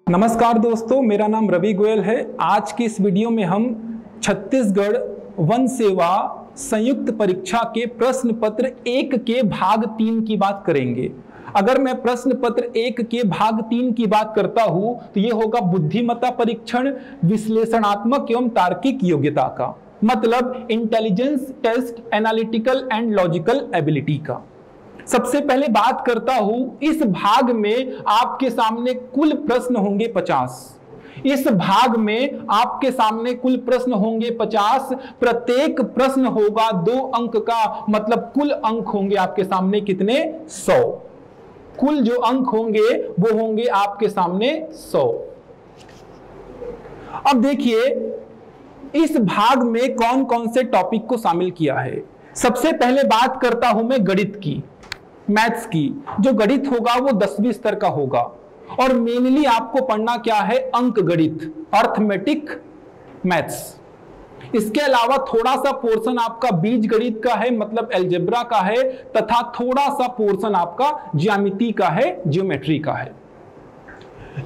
नमस्कार दोस्तों, मेरा नाम रवि गोयल है। आज की इस वीडियो में हम छत्तीसगढ़ वन सेवा संयुक्त परीक्षा के प्रश्न पत्र 1 के भाग 3 की बात करेंगे। अगर मैं प्रश्न पत्र 1 के भाग 3 की बात करता हूं तो यह होगा बुद्धिमत्ता परीक्षण, विश्लेषणात्मक एवं तार्किक योग्यता का, मतलब intelligence test, analytical and logical ability का। सबसे पहले बात करता हूं, इस भाग में आपके सामने कुल प्रश्न होंगे 50। इस भाग में आपके सामने कुल प्रश्न होंगे 50। प्रत्येक प्रश्न होगा 2 अंक का, मतलब कुल अंक होंगे आपके सामने कितने? 100। कुल जो अंक होंगे वो होंगे आपके सामने 100। अब देखिए इस भाग में कौन कौन से टॉपिक को शामिल किया है। सबसे पहले बात करता हूं मैं गणित की, मैथ्स की। जो गणित होगा वो 10वीं स्तर का होगा और मेनली आपको पढ़ना क्या है? अंक गणित, अर्थमेटिक मैथ्स। इसके अलावा थोड़ा सा पोर्शन आपका बीज गणित का है, मतलब अलजेब्रा का है, तथा थोड़ा सा पोर्शन आपका ज्यामिति का है, ज्योमेट्री का है।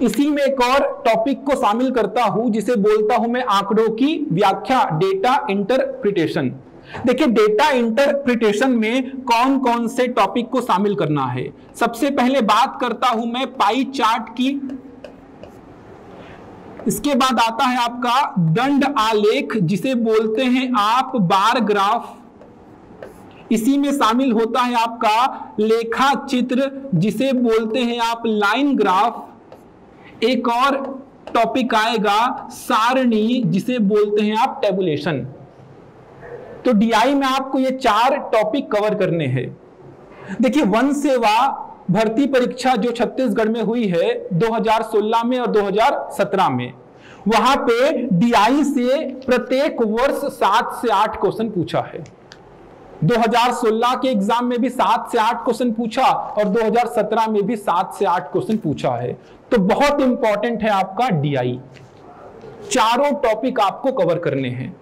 इसी में एक और टॉपिक को शामिल करता हूं जिसे बोलता हूं मैं आंकड़ों की व्याख्या, डेटा इंटरप्रिटेशन। देखिए डेटा इंटरप्रिटेशन में कौन कौन से टॉपिक को शामिल करना है। सबसे पहले बात करता हूं मैं पाई चार्ट की। इसके बाद आता है आपका दंड आलेख जिसे बोलते हैं आप बार ग्राफ। इसी में शामिल होता है आपका लेखा चित्र जिसे बोलते हैं आप लाइन ग्राफ। एक और टॉपिक आएगा सारणी जिसे बोलते हैं आप टेबुलेशन। तो डीआई में आपको ये 4 टॉपिक कवर करने हैं। देखिए वन सेवा भर्ती परीक्षा जो छत्तीसगढ़ में हुई है 2016 में और 2017 में, वहां पे डीआई से प्रत्येक वर्ष 7 से 8 क्वेश्चन पूछा है। 2016 के एग्जाम में भी 7 से 8 क्वेश्चन पूछा और 2017 में भी 7 से 8 क्वेश्चन पूछा है। तो बहुत इंपॉर्टेंट है आपका डीआई। चारों टॉपिक आपको कवर करने हैं,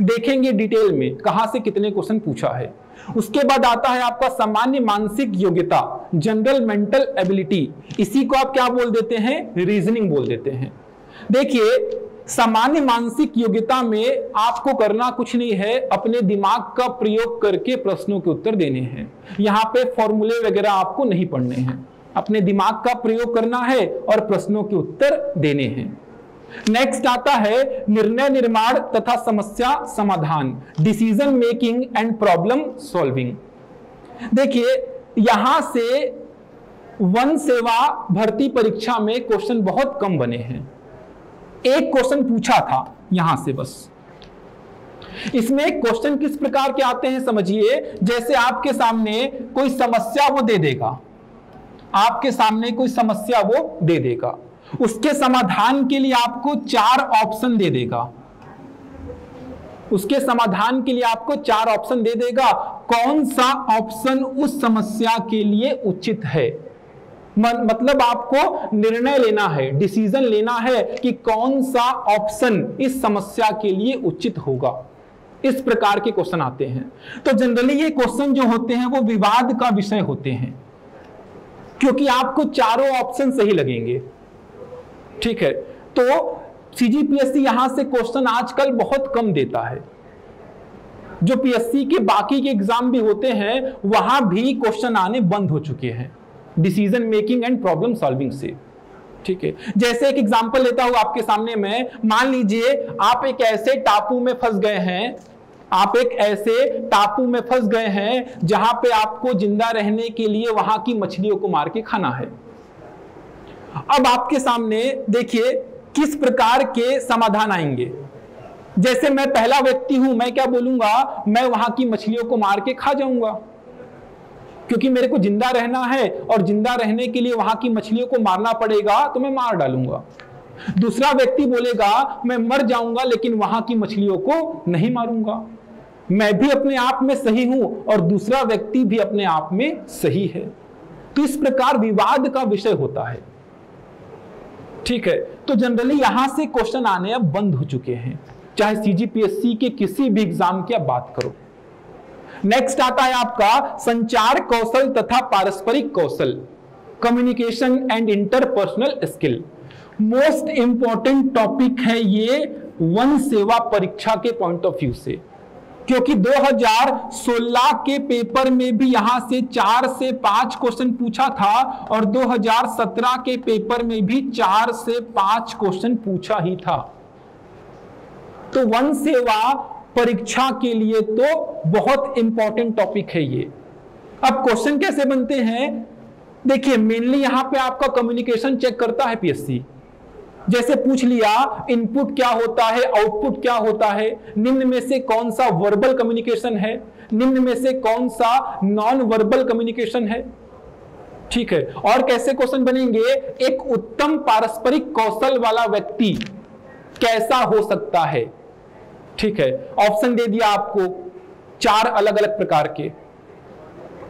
देखेंगे डिटेल में कहां से कितने क्वेश्चन पूछा है। उसके बाद आता है आपका सामान्य मानसिक योग्यता, जनरल मेंटल एबिलिटी। इसी को आप क्या बोल देते हैं? रीजनिंग बोल देते हैं। देखिए सामान्य मानसिक योग्यता में आपको करना कुछ नहीं है, अपने दिमाग का प्रयोग करके प्रश्नों के उत्तर देने हैं। यहां पे फॉर्मूले वगैरह आपको नहीं पढ़ने हैं, अपने दिमाग का प्रयोग करना है और प्रश्नों के उत्तर देने हैं। नेक्स्ट आता है निर्णय निर्माण तथा समस्या समाधान, decision making and problem solving. देखिए यहां से वन सेवा भर्ती परीक्षा में क्वेश्चन बहुत कम बने हैं। एक क्वेश्चन पूछा था यहां से बस। इसमें क्वेश्चन किस प्रकार के आते हैं समझिए, जैसे आपके सामने कोई समस्या वो दे देगा, आपके सामने कोई समस्या वो दे देगा, उसके समाधान के लिए आपको 4 ऑप्शन दे देगा। उसके समाधान के लिए आपको 4 ऑप्शन दे देगा। कौन सा ऑप्शन उस समस्या के लिए उचित है, मतलब आपको निर्णय लेना है, डिसीजन लेना है कि कौन सा ऑप्शन इस समस्या के लिए उचित होगा। इस प्रकार के क्वेश्चन आते हैं। तो जनरली ये क्वेश्चन जो होते हैं वो विवाद का विषय होते हैं, क्योंकि आपको चारों ऑप्शन सही लगेंगे। ठीक है, तो सीजीपीएससी यहां से क्वेश्चन आजकल बहुत कम देता है। जो पीएससी के बाकी के एग्जाम भी होते हैं वहां भी क्वेश्चन आने बंद हो चुके हैं decision making and problem solving से। ठीक है, जैसे एक एग्जांपल लेता हूं आपके सामने मैं। मान लीजिए आप एक ऐसे टापू में फंस गए हैं, आप एक ऐसे टापू में फंस गए हैं जहां पे आपको जिंदा रहने के लिए वहां की मछलियों को मार के खाना है। अब आपके सामने देखिए किस प्रकार के समाधान आएंगे। जैसे मैं पहला व्यक्ति हूं, मैं क्या बोलूंगा? मैं वहां की मछलियों को मार के खा जाऊंगा, क्योंकि मेरे को जिंदा रहना है और जिंदा रहने के लिए वहां की मछलियों को मारना पड़ेगा, तो मैं मार डालूंगा। दूसरा व्यक्ति बोलेगा मैं मर जाऊंगा लेकिन वहां की मछलियों को नहीं मारूंगा। मैं भी अपने आप में सही हूं और दूसरा व्यक्ति भी अपने आप में सही है। तो इस प्रकार विवाद का विषय होता है। ठीक है, तो जनरली यहां से क्वेश्चन आने अब बंद हो चुके हैं, चाहे सीजीपीएससी के किसी भी एग्जाम की आप बात करो। नेक्स्ट आता है आपका संचार कौशल तथा पारस्परिक कौशल, communication and interpersonal skill. Most important topic है ये वन सेवा परीक्षा के पॉइंट ऑफ व्यू से, क्योंकि 2016 के पेपर में भी यहां से 4 से 5 क्वेश्चन पूछा था और 2017 के पेपर में भी 4 से 5 क्वेश्चन पूछा ही था। तो वन सेवा परीक्षा के लिए तो बहुत इंपॉर्टेंट टॉपिक है ये। अब क्वेश्चन कैसे बनते हैं, देखिए मेनली यहां पे आपका कम्युनिकेशन चेक करता है पीएससी। जैसे पूछ लिया इनपुट क्या होता है, आउटपुट क्या होता है, निम्न में से कौन सा वर्बल कम्युनिकेशन है, निम्न में से कौन सा नॉन वर्बल कम्युनिकेशन है। ठीक है, और कैसे क्वेश्चन बनेंगे, एक उत्तम पारस्परिक कौशल वाला व्यक्ति कैसा हो सकता है। ठीक है, ऑप्शन दे दिया आपको 4 अलग अलग प्रकार के।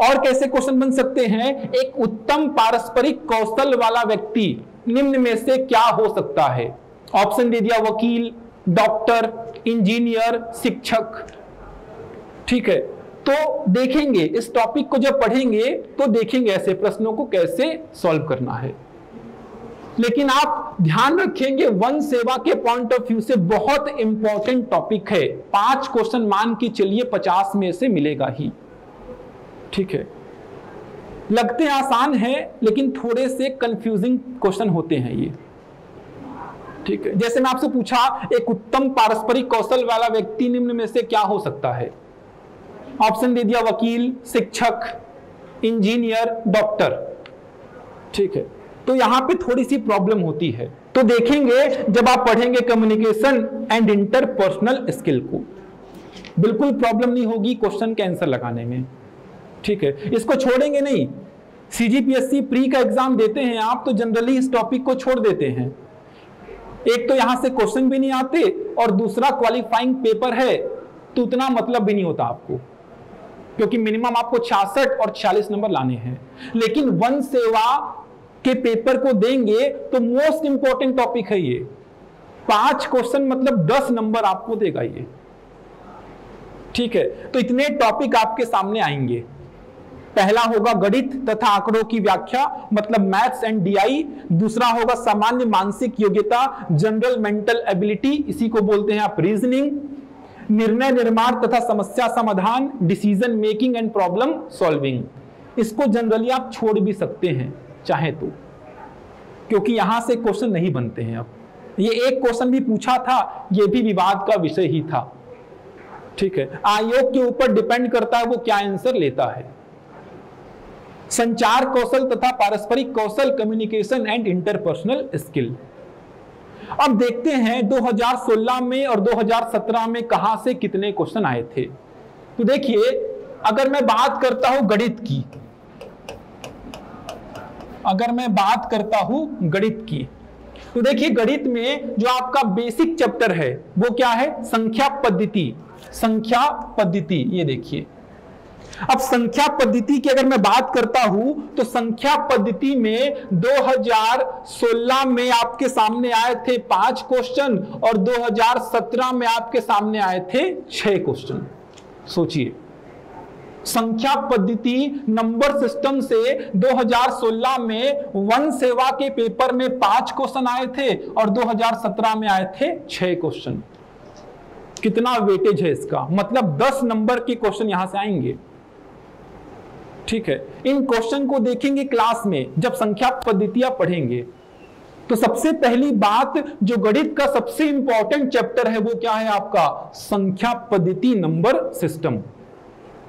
और कैसे क्वेश्चन बन सकते हैं, एक उत्तम पारस्परिक कौशल वाला व्यक्ति निम्न में से क्या हो सकता है। ऑप्शन दे दिया वकील, डॉक्टर, इंजीनियर, शिक्षक। ठीक है, तो देखेंगे इस टॉपिक को जब पढ़ेंगे तो देखेंगे ऐसे प्रश्नों को कैसे सॉल्व करना है। लेकिन आप ध्यान रखेंगे वन सेवा के पॉइंट ऑफ व्यू से बहुत इंपॉर्टेंट टॉपिक है। 5 क्वेश्चन मान के चलिए 50 में से मिलेगा ही। ठीक है, लगते आसान है लेकिन थोड़े से कंफ्यूजिंग क्वेश्चन होते हैं ये। ठीक है, जैसे मैं आपसे पूछा एक उत्तम पारस्परिक कौशल वाला व्यक्ति निम्न में से क्या हो सकता है। ऑप्शन दे दिया वकील, शिक्षक, इंजीनियर, डॉक्टर। ठीक है, तो यहां पे थोड़ी सी प्रॉब्लम होती है। तो देखेंगे जब आप पढ़ेंगे कम्युनिकेशन एंड इंटरपर्सनल स्किल को, बिल्कुल प्रॉब्लम नहीं होगी क्वेश्चन के आंसर लगाने में। ठीक है, इसको छोड़ेंगे नहीं। सीजीपीएससी प्री का एग्जाम देते हैं आप तो जनरली इस टॉपिक को छोड़ देते हैं। एक तो यहां से क्वेश्चन भी नहीं आते और दूसरा क्वालिफाइंग पेपर है तो उतना मतलब भी नहीं होता आपको, क्योंकि मिनिमम आपको 66 और 46 नंबर लाने हैं। लेकिन वन सेवा के पेपर को देंगे तो मोस्ट इंपॉर्टेंट टॉपिक है ये। 5 क्वेश्चन मतलब 10 नंबर आपको देगा ये। ठीक है, तो इतने टॉपिक आपके सामने आएंगे। पहला होगा गणित तथा आंकड़ों की व्याख्या, मतलब मैथ्स एंड डीआई। दूसरा होगा सामान्य मानसिक योग्यता, जनरल मेंटल एबिलिटी, इसी को बोलते हैं आप रीजनिंग। निर्णय निर्माण तथा समस्या समाधान, decision making and problem solving. इसको जनरली आप छोड़ भी सकते हैं चाहे तो, क्योंकि यहां से क्वेश्चन नहीं बनते हैं। अब ये एक क्वेश्चन भी पूछा था, ये भी विवाद का विषय ही था। ठीक है, आयोग के ऊपर डिपेंड करता है वो क्या आंसर लेता है। संचार कौशल तथा पारस्परिक कौशल, कम्युनिकेशन एंड इंटरपर्सनल स्किल। अब देखते हैं 2016 में और 2017 में कहां से कितने क्वेश्चन आए थे। तो देखिए अगर मैं बात करता हूं गणित की, गणित की तो देखिए गणित में जो आपका बेसिक चैप्टर है वो क्या है, संख्या पद्धति। संख्या पद्धति, ये देखिए। अब संख्या पद्धति की अगर मैं बात करता हूं तो संख्या पद्धति में 2016 में आपके सामने आए थे 5 क्वेश्चन और 2017 में आपके सामने आए थे 6 क्वेश्चन। सोचिए, संख्या पद्धति नंबर सिस्टम से 2016 में वन सेवा के पेपर में 5 क्वेश्चन आए थे और 2017 में आए थे 6 क्वेश्चन। कितना वेटेज है इसका, मतलब 10 नंबर के क्वेश्चन यहां से आएंगे। ठीक है, इन क्वेश्चन को देखेंगे क्लास में जब संख्या पद्धतियां पढ़ेंगे। तो सबसे पहली बात, जो गणित का सबसे इंपॉर्टेंट चैप्टर है वो क्या है आपका, संख्या पद्धति नंबर सिस्टम।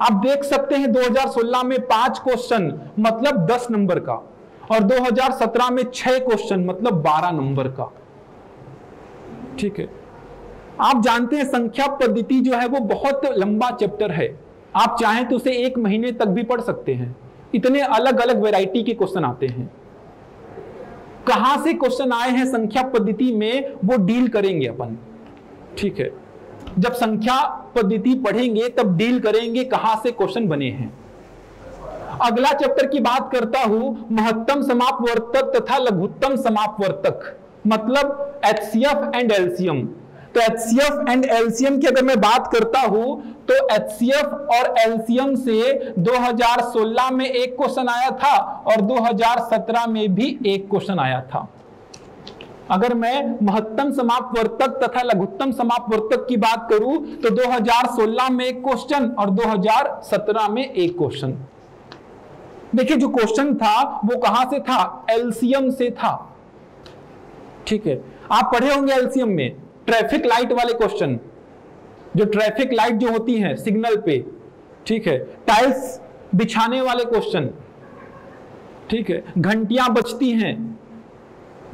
आप देख सकते हैं 2016 में 5 क्वेश्चन मतलब 10 नंबर का और 2017 में 6 क्वेश्चन मतलब 12 नंबर का। ठीक है, आप जानते हैं संख्या पद्धति जो है वो बहुत लंबा चैप्टर है। आप चाहें तो उसे 1 महीने तक भी पढ़ सकते हैं, इतने अलग अलग वैरायटी के क्वेश्चन आते हैं। कहां से क्वेश्चन आए हैं संख्या पद्धति में वो डील करेंगे अपन। ठीक है, जब संख्या पद्धति पढ़ेंगे तब डील करेंगे कहां से क्वेश्चन बने हैं। अगला चैप्टर की बात करता हूं, महत्तम समापवर्तक तथा लघुत्तम समापवर्तक, मतलब एचसीएफ एंड एलसीएम। तो एचसीएफ एंड एलसीएम की अगर मैं बात करता हूं तो एचसीएफ और एलसीएम से 2016 में 1 क्वेश्चन आया था और 2017 में भी 1 क्वेश्चन आया था। अगर मैं महत्तम समापवर्तक तथा लघुत्तम समापवर्तक की बात करूं तो 2016 में एक क्वेश्चन और 2017 में एक क्वेश्चन। देखिए जो क्वेश्चन था वो कहां से था, एलसीएम से था। ठीक है, आप पढ़े होंगे एलसीएम में ट्रैफिक लाइट वाले क्वेश्चन, जो ट्रैफिक लाइट जो होती हैं सिग्नल पे, ठीक है, टाइल्स बिछाने वाले क्वेश्चन, ठीक है, घंटियां बजती हैं,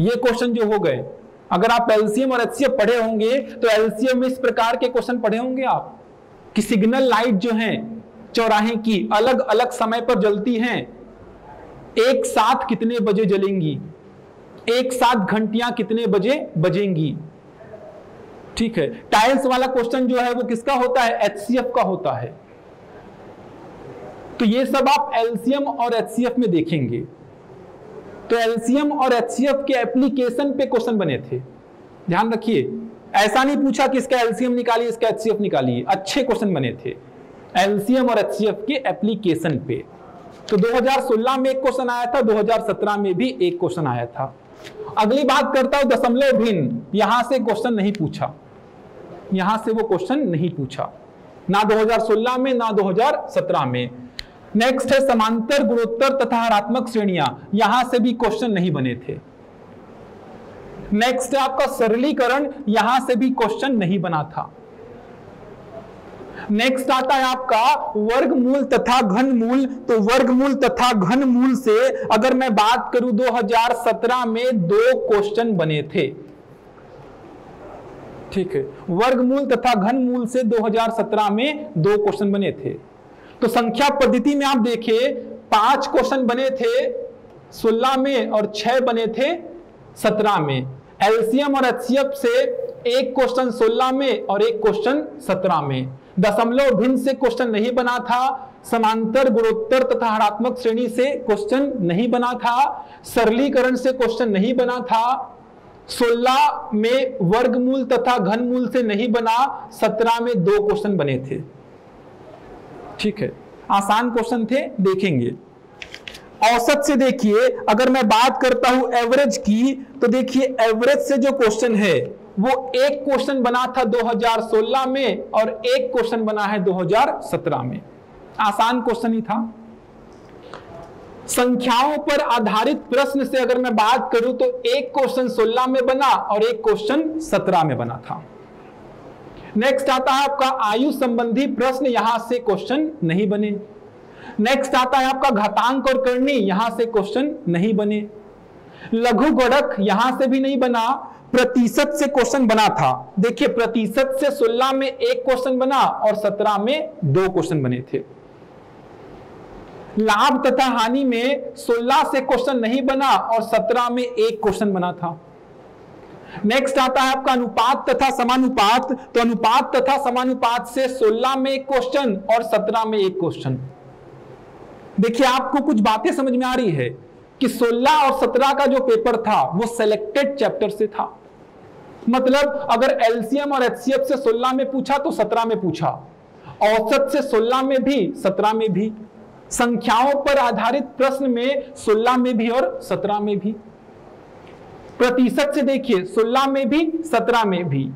ये क्वेश्चन जो हो गए। अगर आप एलसीएम और एचसीएफ पढ़े होंगे तो एलसीएम में इस प्रकार के क्वेश्चन पढ़े होंगे आप कि सिग्नल लाइट जो हैं चौराहे की अलग अलग समय पर जलती हैं, एक साथ कितने बजे जलेंगी, एक साथ घंटियां कितने बजे बजेंगी। ठीक है, टाइल्स वाला क्वेश्चन जो है वो किसका होता है, एचसीएफ का होता है। तो ये सब आप एलसीएम और एचसीएफ में देखेंगे। तो एलसीएम और एचसीएफ के एप्लीकेशन पे क्वेश्चन बने थे, ध्यान रखिए। ऐसा नहीं पूछा कि इसका एलसीएम निकालिए इसका एचसीएफ निकालिए, अच्छे क्वेश्चन बने थे एलसीएम और एचसीएफ के एप्लीकेशन पे। तो 2016 में एक क्वेश्चन आया था, 2017 में भी एक क्वेश्चन आया था। अगली बात करता हूं दशमलव भिन्न, यहां से क्वेश्चन नहीं पूछा, यहां से वो क्वेश्चन नहीं पूछा, ना 2016 में ना 2017 में। नेक्स्ट है समांतर गुणोत्तर तथा हरात्मक श्रेणियां, यहां से भी क्वेश्चन नहीं बने थे। नेक्स्ट है आपका सरलीकरण, यहां से भी क्वेश्चन नहीं बना था। नेक्स्ट आता है आपका वर्गमूल तथा घनमूल। तो वर्गमूल तथा घनमूल से अगर मैं बात करूं 2017 में 2 क्वेश्चन बने थे। ठीक है, वर्गमूल तथा घनमूल से 2017 में 2 क्वेश्चन बने थे। तो संख्या पद्धति में आप देखिए 5 क्वेश्चन बने थे 16 में और 6 बने थे 17 में। एलसीएम और एचसीएफ से एक क्वेश्चन 16 में और एक क्वेश्चन 17 में। दशमलव भिन्न से क्वेश्चन नहीं बना था, समांतर गुणोत्तर तथा हरात्मक श्रेणी से क्वेश्चन नहीं बना था, सरलीकरण से क्वेश्चन नहीं बना था, 16 में वर्गमूल तथा घनमूल से नहीं बना, 17 में 2 क्वेश्चन बने थे। ठीक है, आसान क्वेश्चन थे, देखेंगे। औसत से देखिए, अगर मैं बात करता हूं एवरेज की, तो देखिए एवरेज से जो क्वेश्चन है वो एक क्वेश्चन बना था 2016 में और एक क्वेश्चन बना है 2017 में। आसान क्वेश्चन ही था। संख्याओं पर आधारित प्रश्न से अगर मैं बात करूं तो एक क्वेश्चन 16 में बना और एक क्वेश्चन 17 में बना था। नेक्स्ट आता है आपका आयु संबंधी प्रश्न, यहां से क्वेश्चन नहीं बने। नेक्स्ट आता है आपका घातांक और करनी, यहां से क्वेश्चन नहीं बने। लघु गणक यहां से भी नहीं बना। प्रतिशत से क्वेश्चन बना था, देखिए प्रतिशत से 16 में एक क्वेश्चन बना और 17 में 2 क्वेश्चन बने थे। लाभ तथा हानि में 16 से क्वेश्चन नहीं बना और 17 में एक क्वेश्चन बना था। नेक्स्ट आता है आपका अनुपात तथा समानुपात। तो अनुपात तथा समानुपात से 16 में एक क्वेश्चन और 17 में एक क्वेश्चन। देखिए आपको कुछ बातें समझ में आ रही है कि 16 और 17 का जो पेपर था वो सिलेक्टेड चैप्टर से था। मतलब अगर एलसीएम और एचसीएफ से 16 में पूछा तो 17 में पूछा, औसत से 16 में भी 17 में भी, संख्याओं पर आधारित प्रश्न में 16 में भी और 17 में भी। प्रतिशत से देखिए 16 में भी 17 में भी।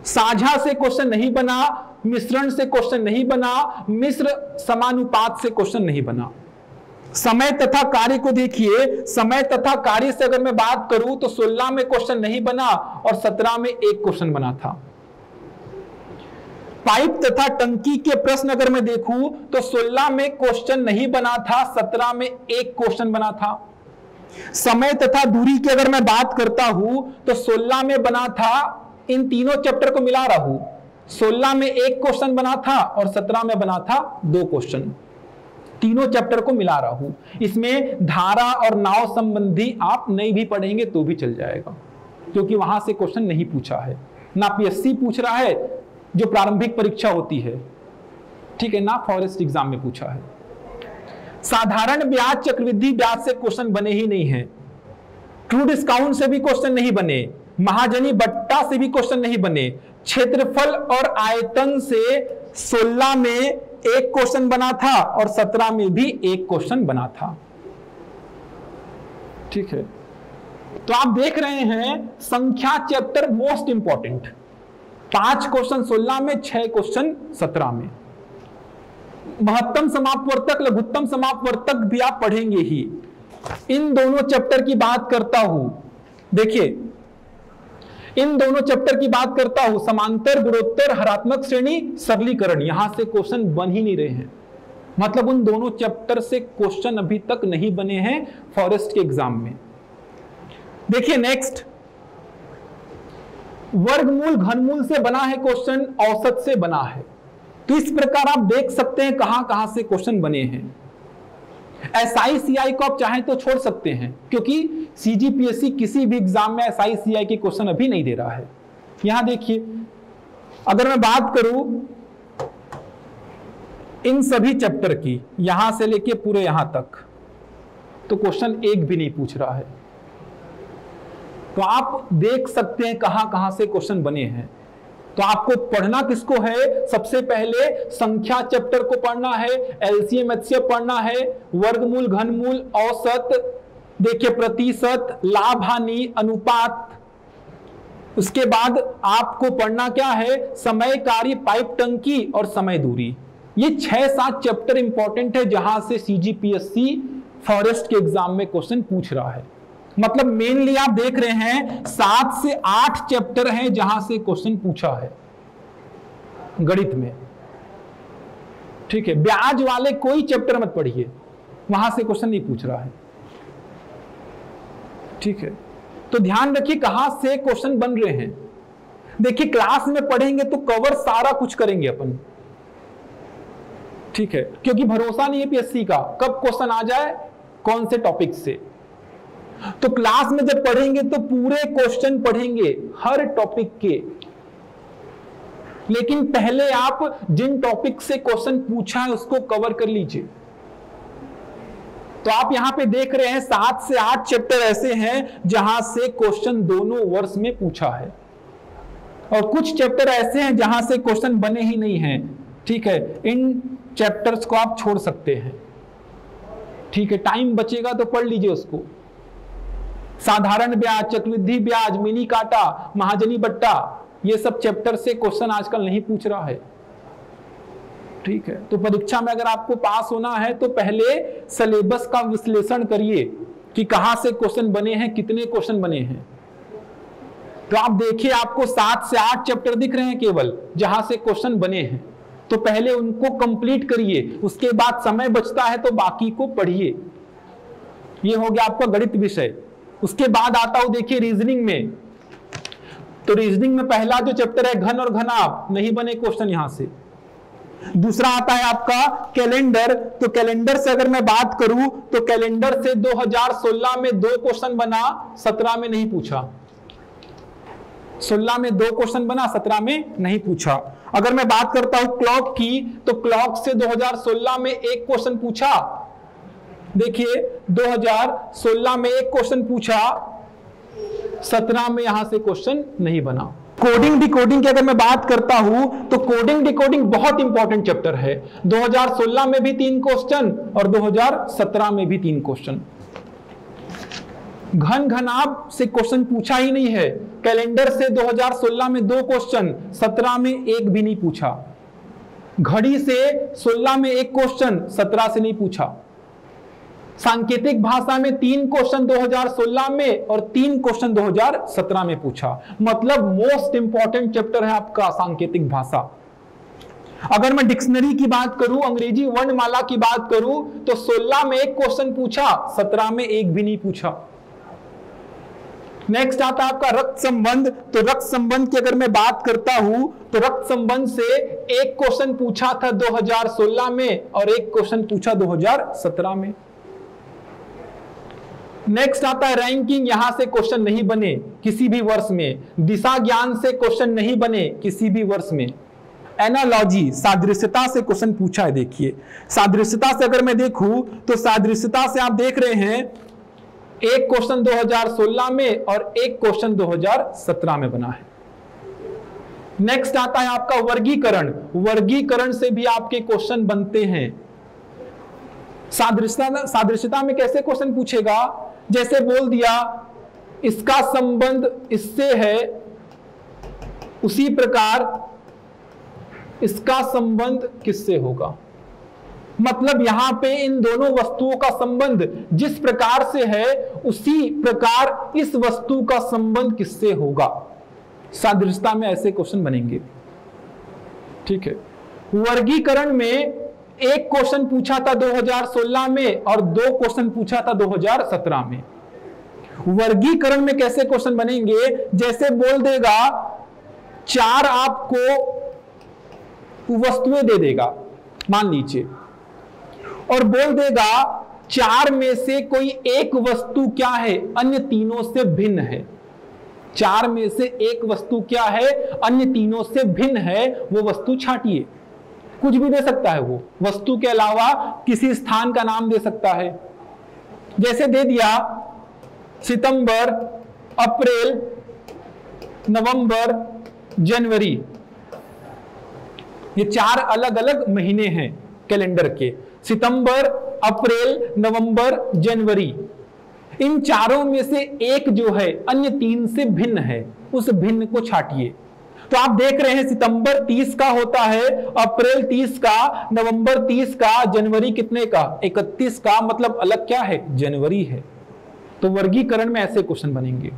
साझा से क्वेश्चन नहीं बना, मिश्रण से क्वेश्चन नहीं बना, मिश्र समानुपात से क्वेश्चन नहीं बना। समय तथा कार्य को देखिए, समय तथा कार्य से अगर मैं बात करूं तो 16 में क्वेश्चन नहीं बना और 17 में एक क्वेश्चन बना था। पाइप तथा टंकी के प्रश्न अगर मैं देखूं तो 16 में क्वेश्चन नहीं बना था, 17 में एक क्वेश्चन बना था। समय तथा दूरी की अगर मैं बात करता हूं तो 16 में बना था, इन तीनों चैप्टर को मिला रहा हूं, 16 में एक क्वेश्चन बना था और 17 में बना था 2 क्वेश्चन। तीनों चैप्टर को मिला रहा हूं। इसमें धारा और नाव संबंधी आप नहीं भी पढ़ेंगे तो भी चल जाएगा, क्योंकि वहां से क्वेश्चन नहीं पूछा है, ना पीएससी पूछ रहा है जो प्रारंभिक परीक्षा होती है, ठीक है, ना फॉरेस्ट एग्जाम में पूछा है। साधारण ब्याज चक्रवृद्धि ब्याज से क्वेश्चन बने ही नहीं है। ट्रू डिस्काउंट से भी क्वेश्चन नहीं बने, महाजनी बट्टा से भी क्वेश्चन नहीं बने। क्षेत्रफल और आयतन से 16 में एक क्वेश्चन बना था और 17 में भी एक क्वेश्चन बना था। ठीक है, तो आप देख रहे हैं संख्या चैप्टर मोस्ट इंपॉर्टेंट, 5 क्वेश्चन 16 में, 6 क्वेश्चन 17 में। महत्तम समापवर्तक, लघुत्तम समापवर्तक भी आप पढ़ेंगे ही। इन दोनों चैप्टर की बात करता हूं, देखिए इन दोनों चैप्टर की बात करता हूं, समांतर, गुणोत्तर, हरात्मक श्रेणी, सरलीकरण, यहां से क्वेश्चन बन ही नहीं रहे हैं। मतलब उन दोनों चैप्टर से क्वेश्चन अभी तक नहीं बने हैं फॉरेस्ट के एग्जाम में। देखिए नेक्स्ट, वर्गमूल घनमूल से बना है क्वेश्चन, औसत से बना है। तो इस प्रकार आप देख सकते हैं कहां कहां से क्वेश्चन बने हैं। एसआई सीआई को आप चाहें तो छोड़ सकते हैं, क्योंकि सीजीपीएससी किसी भी एग्जाम में एसआई सीआई के क्वेश्चन अभी नहीं दे रहा है। यहां देखिए, अगर मैं बात करूं इन सभी चैप्टर की, यहां से लेके पूरे यहां तक, तो क्वेश्चन एक भी नहीं पूछ रहा है। तो आप देख सकते हैं कहां कहां से क्वेश्चन बने हैं। तो आपको पढ़ना किसको है? सबसे पहले संख्या चैप्टर को पढ़ना है, एलसीएम एचसीएफ पढ़ना है, वर्गमूल घनमूल, औसत, देखिए प्रतिशत, लाभ हानि, अनुपात। उसके बाद आपको पढ़ना क्या है? समय कार्य, पाइप टंकी और समय दूरी। ये 6-7 चैप्टर इंपॉर्टेंट है जहां से सीजीपीएससी फॉरेस्ट के एग्जाम में क्वेश्चन पूछ रहा है। मतलब मेनली आप देख रहे हैं 7 से 8 चैप्टर हैं जहां से क्वेश्चन पूछा है गणित में। ठीक है, ब्याज वाले कोई चैप्टर मत पढ़िए, वहां से क्वेश्चन नहीं पूछ रहा है। ठीक है, तो ध्यान रखिए कहां से क्वेश्चन बन रहे हैं। देखिए क्लास में पढ़ेंगे तो कवर सारा कुछ करेंगे अपन। ठीक है, क्योंकि भरोसा नहीं है पीएससी का कब क्वेश्चन आ जाए कौन से टॉपिक से। तो क्लास में जब पढ़ेंगे तो पूरे क्वेश्चन पढ़ेंगे हर टॉपिक के। लेकिन पहले आप जिन टॉपिक से क्वेश्चन पूछा है उसको कवर कर लीजिए। तो आप यहां पे देख रहे हैं 7 से 8 चैप्टर ऐसे हैं जहां से क्वेश्चन दोनों वर्ष में पूछा है, और कुछ चैप्टर ऐसे हैं जहां से क्वेश्चन बने ही नहीं हैं। ठीक है, इन चैप्टर्स को आप छोड़ सकते हैं। ठीक है, टाइम बचेगा तो पढ़ लीजिए उसको। साधारण ब्याज, चक्रवृद्धि ब्याज, मिनी काटा, महाजनी बट्टा, ये सब चैप्टर से क्वेश्चन आजकल नहीं पूछ रहा है। ठीक है, तो परीक्षा में अगर आपको पास होना है तो पहले सिलेबस का विश्लेषण करिए कि कहां से क्वेश्चन बने हैं, कितने क्वेश्चन बने हैं। तो आप देखिए आपको 7 से 8 चैप्टर दिख रहे हैं केवल जहां से क्वेश्चन बने हैं। तो पहले उनको कंप्लीट करिए, उसके बाद समय बचता है तो बाकी को पढ़िए। ये हो गया आपका गणित विषय। उसके बाद आता हूं देखिए रीजनिंग में। तो रीजनिंग में पहला जो चैप्टर है घन और घनाभ, नहीं बने क्वेश्चन यहां से। दूसरा आता है आपका कैलेंडर। तो कैलेंडर से अगर मैं बात करूं तो कैलेंडर से 2016 में 2 क्वेश्चन बना, 17 में नहीं पूछा। 16 में 2 क्वेश्चन बना, 17 में नहीं पूछा। अगर मैं बात करता हूं क्लॉक की, तो क्लॉक से 2016 में 1 क्वेश्चन पूछा। देखिए 2016 में 1 क्वेश्चन पूछा, 17 में यहां से क्वेश्चन नहीं बना। कोडिंग डिकोडिंग की अगर मैं बात करता हूं तो कोडिंग डिकोडिंग बहुत इंपॉर्टेंट चैप्टर है। 2016 में भी 3 क्वेश्चन और 2017 में भी 3 क्वेश्चन। घन घनाभ से क्वेश्चन पूछा ही नहीं है। कैलेंडर से 2016 में 2 क्वेश्चन, 17 में 1 भी नहीं पूछा। घड़ी से 16 में 1 क्वेश्चन, 17 से नहीं पूछा। सांकेतिक भाषा में 3 क्वेश्चन 2016 में और 3 क्वेश्चन 2017 में पूछा। मतलब मोस्ट इंपॉर्टेंट चैप्टर है आपका सांकेतिक भाषा। अगर मैं डिक्शनरी की बात करूं, अंग्रेजी वर्णमाला की बात करूं, तो 16 में 1 क्वेश्चन पूछा, 17 में 1 भी नहीं पूछा। नेक्स्ट आता है आपका रक्त संबंध। तो रक्त संबंध की अगर मैं बात करता हूं तो रक्त संबंध से 1 क्वेश्चन पूछा था 2016 में और 1 क्वेश्चन पूछा 2017 में। नेक्स्ट आता है रैंकिंग। यहां से क्वेश्चन नहीं बने किसी भी वर्ष में। दिशा ज्ञान से क्वेश्चन नहीं बने किसी भी वर्ष में। एनालॉजी, सादृश्यता से क्वेश्चन पूछा है। देखिए सादृश्यता से अगर मैं देखूं तो सादृश्यता से आप देख रहे हैं 1 क्वेश्चन 2016 में और 1 क्वेश्चन 2017 में बना है। नेक्स्ट आता है आपका वर्गीकरण। वर्गीकरण से भी आपके क्वेश्चन बनते हैं। सादृश्यता में कैसे क्वेश्चन पूछेगा? जैसे बोल दिया इसका संबंध इससे है, उसी प्रकार इसका संबंध किससे होगा। मतलब यहां पे इन दोनों वस्तुओं का संबंध जिस प्रकार से है उसी प्रकार इस वस्तु का संबंध किससे होगा। सादृश्यता में ऐसे क्वेश्चन बनेंगे। ठीक है, वर्गीकरण में एक क्वेश्चन पूछा था 2016 में और 2 क्वेश्चन पूछा था 2017 में। वर्गीकरण में कैसे क्वेश्चन बनेंगे, जैसे बोल देगा 4 आपको वस्तुएं दे देगा मान लीजिए, और बोल देगा 4 में से कोई एक वस्तु क्या है, अन्य तीनों से भिन्न है। 4 में से एक वस्तु क्या है, अन्य तीनों से भिन्न है, वो वस्तु छांटिए। कुछ भी दे सकता है, वो वस्तु के अलावा किसी स्थान का नाम दे सकता है। जैसे दे दिया सितंबर, अप्रैल, नवंबर, जनवरी, ये 4 अलग अलग महीने हैं कैलेंडर के। सितंबर, अप्रैल, नवंबर, जनवरी, इन चारों में से एक जो है अन्य 3 से भिन्न है, उस भिन्न को छांटिए। तो आप देख रहे हैं सितंबर 30 का होता है, अप्रैल 30 का, नवंबर 30 का, जनवरी कितने का, 31 का, मतलब अलग क्या है, जनवरी है। तो वर्गीकरण में ऐसे क्वेश्चन बनेंगे।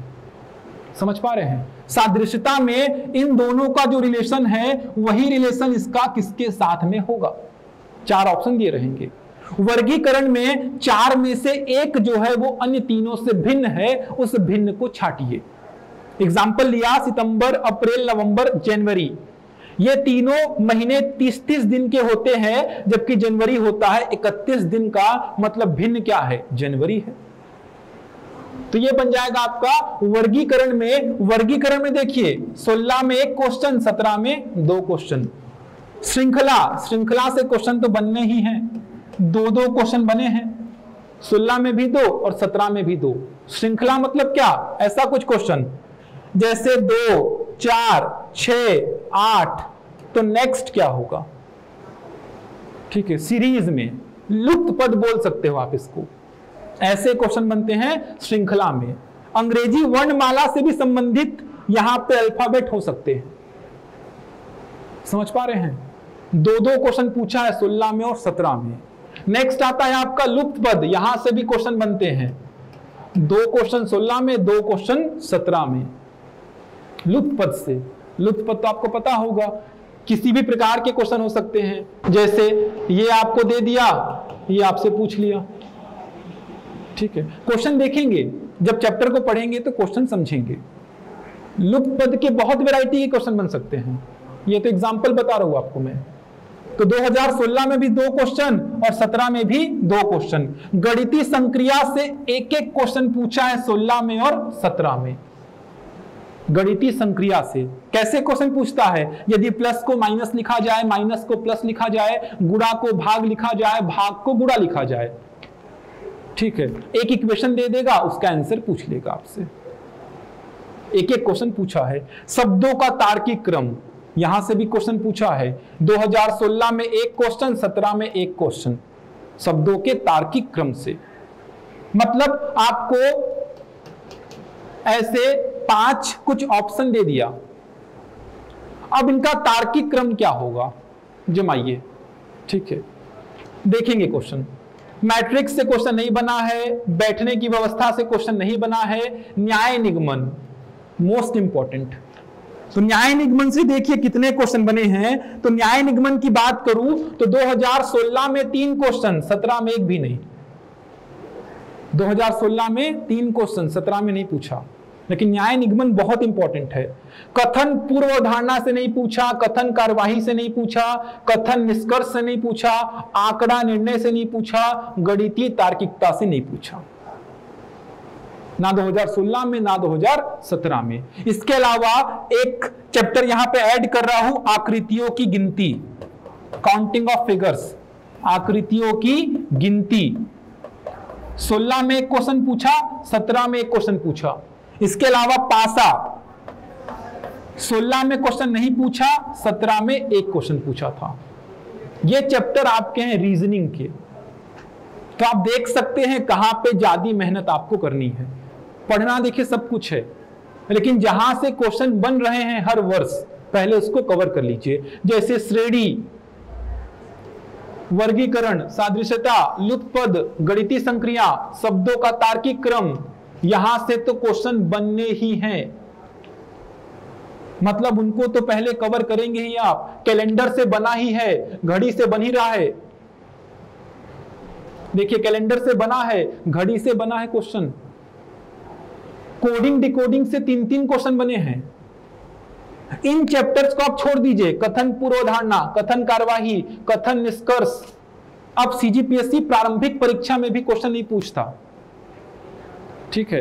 समझ पा रहे हैं। सादृश्यता में इन दोनों का जो रिलेशन है वही रिलेशन इसका किसके साथ में होगा। 4 ऑप्शन दिए रहेंगे। वर्गीकरण में 4 में से एक जो है वो अन्य तीनों से भिन्न है, उस भिन्न को छांटिए। एग्जाम्पल लिया सितंबर, अप्रैल, नवंबर, जनवरी, ये तीनों महीने 30-30 दिन के होते हैं, जबकि जनवरी होता है 31 दिन का, मतलब भिन्न क्या है, जनवरी है। तो ये बन जाएगा आपका वर्गीकरण में। वर्गीकरण में देखिए 16 में एक क्वेश्चन, 17 में 2 क्वेश्चन। श्रृंखला से क्वेश्चन तो बनने ही हैं, 2-2 क्वेश्चन बने हैं, 16 में भी 2 और 17 में भी 2। श्रृंखला मतलब क्या, ऐसा कुछ क्वेश्चन जैसे 2, 4, 6, 8, तो नेक्स्ट क्या होगा। ठीक है, सीरीज में लुप्त पद बोल सकते हो आप इसको। ऐसे क्वेश्चन बनते हैं श्रृंखला में। अंग्रेजी वर्णमाला से भी संबंधित यहां पे अल्फाबेट हो सकते हैं। समझ पा रहे हैं। 2-2 क्वेश्चन पूछा है 16 में और 17 में। नेक्स्ट आता है आपका लुप्त पद, यहां से भी क्वेश्चन बनते हैं। 2 क्वेश्चन 16 में, 2 क्वेश्चन 17 में। लुप्त पद से, लुप्त पद तो आपको पता होगा, किसी भी प्रकार के क्वेश्चन हो सकते हैं। जैसे ये आपको दे दिया, ये आपसे पूछ लिया। ठीक है, क्वेश्चन देखेंगे जब चैप्टर को पढ़ेंगे तो क्वेश्चन समझेंगे। लुप्त पद के बहुत वैरायटी के क्वेश्चन बन सकते हैं। ये तो एग्जांपल बता रहा हूं आपको मैं। तो 2016 में भी 2 क्वेश्चन और 17 में भी 2 क्वेश्चन। गणितीय संक्रिया से एक-एक क्वेश्चन पूछा है 16 में और 17 में। गणितीय संक्रिया से कैसे क्वेश्चन पूछता है, यदि प्लस को माइनस लिखा जाए, माइनस को प्लस लिखा जाए, गुणा को भाग लिखा जाए, भाग को गुणा लिखा जाए। ठीक है, एक इक्वेशन दे देगा, उसका आंसर पूछ लेगा आपसे। एक-एक क्वेश्चन पूछा है। शब्दों का तार्किक क्रम, यहां से भी क्वेश्चन पूछा है। 2016 में एक क्वेश्चन, 17 में एक क्वेश्चन, शब्दों के तार्किक क्रम से। मतलब आपको ऐसे 5 कुछ ऑप्शन दे दिया, अब इनका तार्किक क्रम क्या होगा जमाइए। ठीक है, देखेंगे क्वेश्चन। मैट्रिक्स से क्वेश्चन नहीं बना है, बैठने की व्यवस्था से क्वेश्चन नहीं बना है। न्याय निगमन मोस्ट इंपॉर्टेंट। तो न्याय निगमन से देखिए कितने क्वेश्चन बने हैं। तो न्याय निगमन की बात करूं तो 2016 में 3 क्वेश्चन, 17 में एक भी नहीं। 2016 में 3 क्वेश्चन, 17 में नहीं पूछा। लेकिन न्याय निगमन बहुत इंपॉर्टेंट है। कथन पूर्वधारणा से नहीं पूछा, कथन कार्यवाही से नहीं पूछा, कथन निष्कर्ष से नहीं पूछा, आंकड़ा निर्णय से नहीं पूछा, गणितीय तार्किकता से नहीं पूछा, ना 2016 में ना 2017 में। इसके अलावा एक चैप्टर यहां पे ऐड कर रहा हूं, आकृतियों की गिनती, काउंटिंग ऑफ फिगर्स, आकृतियों की गिनती। 16 में एक क्वेश्चन पूछा, 17 में एक क्वेश्चन पूछा। इसके अलावा पासा, 16 में क्वेश्चन नहीं पूछा, 17 में एक क्वेश्चन पूछा था। ये चैप्टर आपके हैं रीजनिंग के। तो आप देख सकते हैं कहां पे ज्यादा मेहनत आपको करनी है। पढ़ना देखिए सब कुछ है, लेकिन जहां से क्वेश्चन बन रहे हैं हर वर्ष पहले उसको कवर कर लीजिए। जैसे श्रेणी, वर्गीकरण, सादृश्यता, लुत्पद, गणितीय संक्रिया, शब्दों का तार्किक क्रम, यहां से तो क्वेश्चन बनने ही हैं, मतलब उनको तो पहले कवर करेंगे ही आप। कैलेंडर से बना ही है, घड़ी से बन ही रहा है। देखिए कैलेंडर से बना है, घड़ी से बना है क्वेश्चन। कोडिंग डिकोडिंग से 3-3 क्वेश्चन बने हैं। इन चैप्टर्स को आप छोड़ दीजिए, कथन पूर्वधारणा, कथन कार्यवाही, कथन निष्कर्ष। अब सीजीपीएससी प्रारंभिक परीक्षा में भी क्वेश्चन नहीं पूछता, ठीक है,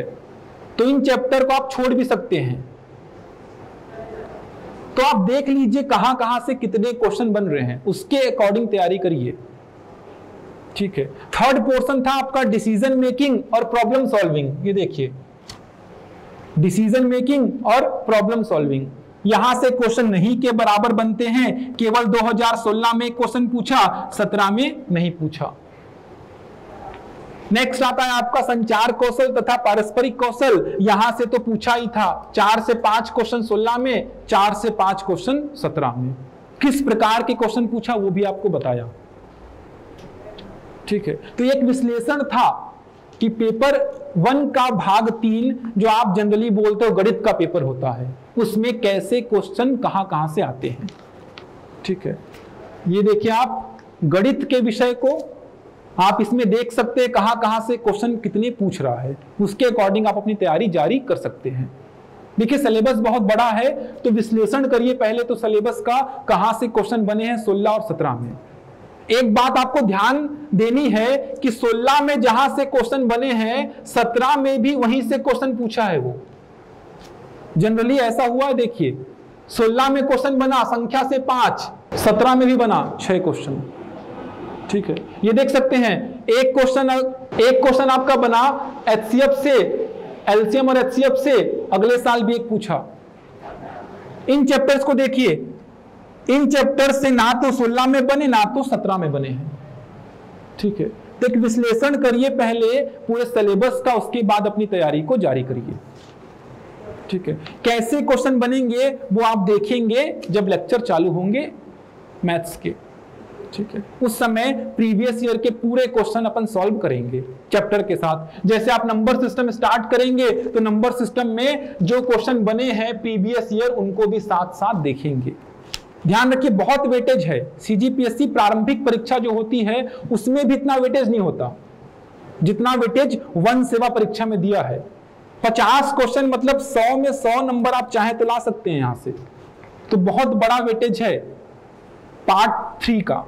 तो इन चैप्टर को आप छोड़ भी सकते हैं। तो आप देख लीजिए कहां कहां से कितने क्वेश्चन बन रहे हैं, उसके अकॉर्डिंग तैयारी करिए, ठीक है। थर्ड पोर्शन था आपका डिसीजन मेकिंग और प्रॉब्लम सॉल्विंग। ये देखिए डिसीजन मेकिंग और प्रॉब्लम सॉल्विंग, यहां से क्वेश्चन नहीं के बराबर बनते हैं। केवल 2016 में क्वेश्चन पूछा, 17 में नहीं पूछा। नेक्स्ट आता है आपका संचार कौशल तथा पारस्परिक कौशल। यहां से तो पूछा ही था, 4 से 5 क्वेश्चन 16 में, 4 से 5 क्वेश्चन 17 में। किस प्रकार के क्वेश्चन पूछा वो भी आपको बताया, ठीक है। तो एक विश्लेषण था कि पेपर 1 का भाग 3 जो आप जनरली बोलते हो गणित का पेपर होता है, उसमें कैसे क्वेश्चन कहां कहां से आते हैं, ठीक है। ये देखिए आप गणित के विषय को आप इसमें देख सकते हैं कहां कहां से क्वेश्चन कितने पूछ रहा है, उसके अकॉर्डिंग आप अपनी तैयारी जारी कर सकते हैं। देखिए सिलेबस बहुत बड़ा है, तो विश्लेषण करिए पहले तो सिलेबस का, कहां से क्वेश्चन बने हैं 16 और 17 में। एक बात आपको ध्यान देनी है कि 16 में जहां से क्वेश्चन बने हैं 17 में भी वहीं से क्वेश्चन पूछा है। वो जनरली ऐसा हुआ है, देखिए 16 में क्वेश्चन बना संख्या से 5, 17 में भी बना 6 क्वेश्चन, ठीक है। ये देख सकते हैं एक क्वेश्चन आपका बना एचसीएफ से, एलसीएम और एचसीएफ से, अगले साल भी एक पूछा। इन चैप्टर्स को देखिए, इन चैप्टर्स से ना तो 16 में बने ना तो 17 में बने हैं, ठीक है। तो एक विश्लेषण करिए पहले पूरे सिलेबस का, उसके बाद अपनी तैयारी को जारी करिए, ठीक है। कैसे क्वेश्चन बनेंगे वो आप देखेंगे जब लेक्चर चालू होंगे मैथ्स के, ठीक है। उस समय प्रीवियस ईयर के पूरे क्वेश्चन अपन सॉल्व करेंगे चैप्टर के साथ। जैसे आप नंबर सिस्टम स्टार्ट करेंगे तो नंबर सिस्टम में जो क्वेश्चन बने हैं प्रीवियस ईयर उनको भी साथ साथ देखेंगे। ध्यान रखिए बहुत वेटेज है, सीजीपीएससी प्रारंभिक परीक्षा जो होती है उसमें भी इतना वेटेज नहीं होता जितना वेटेज 1 सेवा परीक्षा में दिया है। 50 क्वेश्चन मतलब 100 में 100 नंबर आप चाहे तो ला सकते हैं यहां से, तो बहुत बड़ा वेटेज है पार्ट 3 का,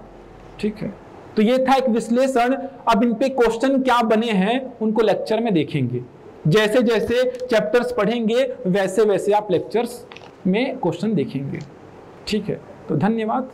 ठीक है। तो ये था एक विश्लेषण। अब इन पे क्वेश्चन क्या बने हैं उनको लेक्चर में देखेंगे। जैसे जैसे चैप्टर्स पढ़ेंगे वैसे वैसे आप लेक्चर्स में क्वेश्चन देखेंगे, ठीक है। तो धन्यवाद।